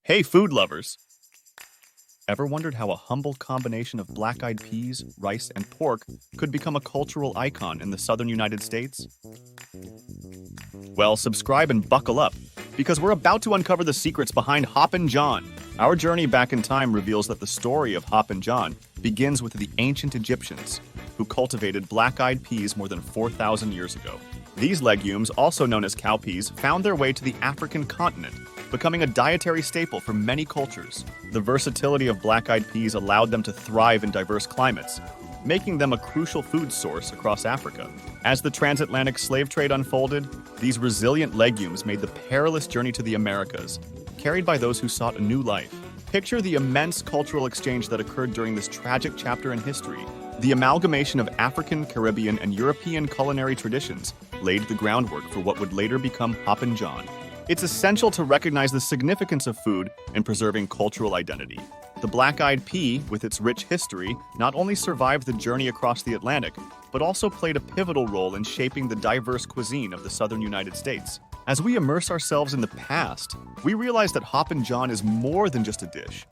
Hey, food lovers! Ever wondered how a humble combination of black-eyed peas, rice, and pork could become a cultural icon in the southern United States? Well, subscribe and buckle up, because we're about to uncover the secrets behind Hoppin John. Our journey back in time reveals that the story of Hoppin John begins with the ancient Egyptians, who cultivated black-eyed peas more than 4,000 years ago. These legumes, also known as cowpeas, found their way to the African continent, becoming a dietary staple for many cultures. The versatility of black-eyed peas allowed them to thrive in diverse climates, making them a crucial food source across Africa. As the transatlantic slave trade unfolded, these resilient legumes made the perilous journey to the Americas, carried by those who sought a new life. Picture the immense cultural exchange that occurred during this tragic chapter in history. The amalgamation of African, Caribbean, and European culinary traditions laid the groundwork for what would later become Hoppin John. It's essential to recognize the significance of food in preserving cultural identity. The black-eyed pea, with its rich history, not only survived the journey across the Atlantic, but also played a pivotal role in shaping the diverse cuisine of the southern United States. As we immerse ourselves in the past, we realize that Hoppin John is more than just a dish.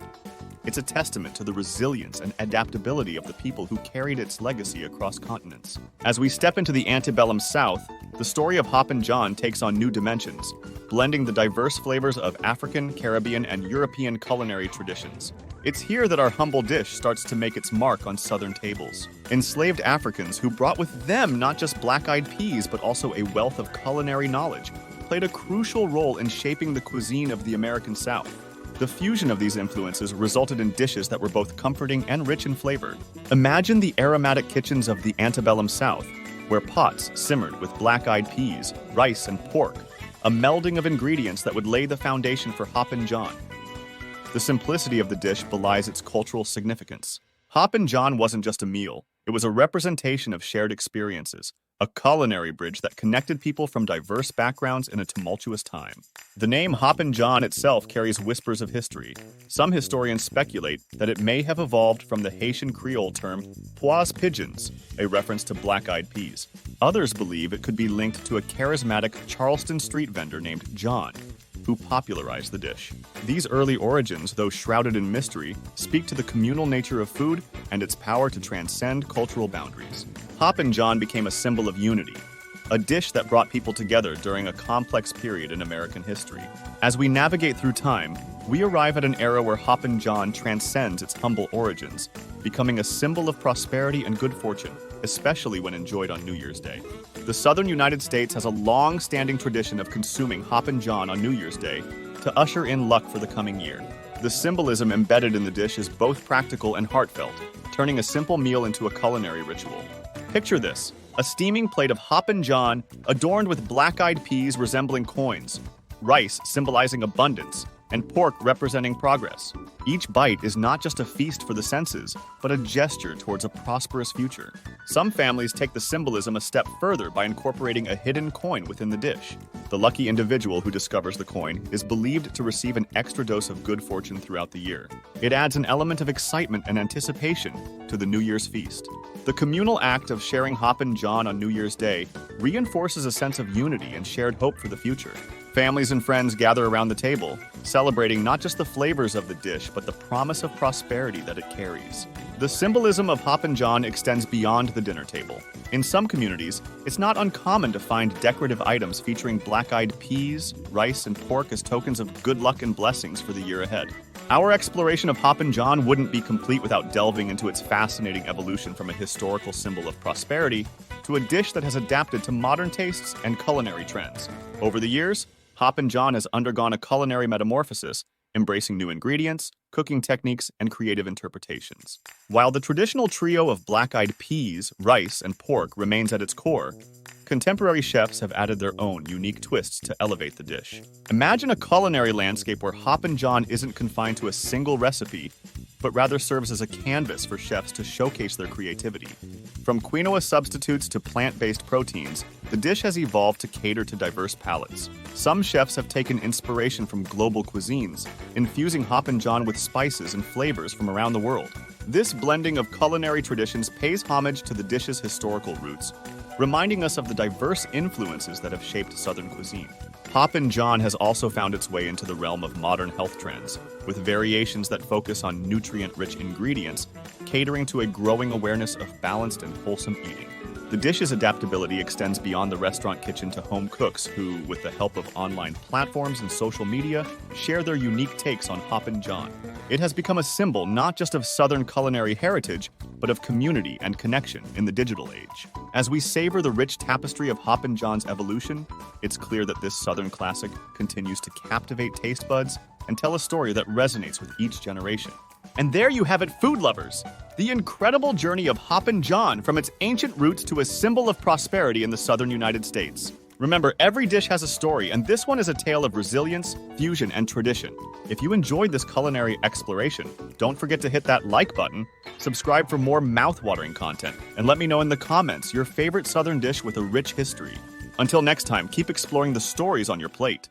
It's a testament to the resilience and adaptability of the people who carried its legacy across continents. As we step into the antebellum South, the story of Hoppin John takes on new dimensions, blending the diverse flavors of African, Caribbean, and European culinary traditions. It's here that our humble dish starts to make its mark on southern tables. Enslaved Africans, who brought with them not just black-eyed peas but also a wealth of culinary knowledge, played a crucial role in shaping the cuisine of the American South. The fusion of these influences resulted in dishes that were both comforting and rich in flavor. Imagine the aromatic kitchens of the antebellum South, where pots simmered with black-eyed peas, rice, and pork, a melding of ingredients that would lay the foundation for Hoppin John. The simplicity of the dish belies its cultural significance. Hoppin John wasn't just a meal, it was a representation of shared experiences, a culinary bridge that connected people from diverse backgrounds in a tumultuous time. The name Hoppin John itself carries whispers of history. Some historians speculate that it may have evolved from the Haitian Creole term pois pigeons, a reference to black-eyed peas. Others believe it could be linked to a charismatic Charleston street vendor named John, who popularized the dish. These early origins, though shrouded in mystery, speak to the communal nature of food and its power to transcend cultural boundaries. Hoppin John became a symbol of unity, a dish that brought people together during a complex period in American history. As we navigate through time, we arrive at an era where Hoppin John transcends its humble origins, becoming a symbol of prosperity and good fortune, especially when enjoyed on New Year's Day. The southern United States has a long-standing tradition of consuming Hoppin John on New Year's Day to usher in luck for the coming year. The symbolism embedded in the dish is both practical and heartfelt, turning a simple meal into a culinary ritual. Picture this: a steaming plate of Hoppin John adorned with black-eyed peas resembling coins, rice symbolizing abundance, and pork representing progress. Each bite is not just a feast for the senses, but a gesture towards a prosperous future. Some families take the symbolism a step further by incorporating a hidden coin within the dish. The lucky individual who discovers the coin is believed to receive an extra dose of good fortune throughout the year. It adds an element of excitement and anticipation to the New Year's feast. The communal act of sharing Hoppin John on New Year's Day reinforces a sense of unity and shared hope for the future. Families and friends gather around the table, celebrating not just the flavors of the dish, but the promise of prosperity that it carries. The symbolism of Hoppin John extends beyond the dinner table. In some communities, it's not uncommon to find decorative items featuring black-eyed peas, rice, and pork as tokens of good luck and blessings for the year ahead. Our exploration of Hoppin John wouldn't be complete without delving into its fascinating evolution from a historical symbol of prosperity to a dish that has adapted to modern tastes and culinary trends. Over the years, Hoppin John has undergone a culinary metamorphosis, embracing new ingredients, cooking techniques, and creative interpretations. While the traditional trio of black-eyed peas, rice, and pork remains at its core, contemporary chefs have added their own unique twists to elevate the dish. Imagine a culinary landscape where Hoppin John isn't confined to a single recipe, but rather serves as a canvas for chefs to showcase their creativity. From quinoa substitutes to plant-based proteins, the dish has evolved to cater to diverse palates. Some chefs have taken inspiration from global cuisines, infusing Hoppin John with spices and flavors from around the world. This blending of culinary traditions pays homage to the dish's historical roots, reminding us of the diverse influences that have shaped Southern cuisine. Hoppin John has also found its way into the realm of modern health trends, with variations that focus on nutrient-rich ingredients, catering to a growing awareness of balanced and wholesome eating. The dish's adaptability extends beyond the restaurant kitchen to home cooks who, with the help of online platforms and social media, share their unique takes on Hoppin John. It has become a symbol not just of Southern culinary heritage, but of community and connection in the digital age. As we savor the rich tapestry of Hoppin John's evolution, it's clear that this Southern classic continues to captivate taste buds and tell a story that resonates with each generation. And there you have it, food lovers! The incredible journey of Hoppin John, from its ancient roots to a symbol of prosperity in the southern United States. Remember, every dish has a story, and this one is a tale of resilience, fusion, and tradition. If you enjoyed this culinary exploration, don't forget to hit that like button, subscribe for more mouth-watering content, and let me know in the comments your favorite southern dish with a rich history. Until next time, keep exploring the stories on your plate.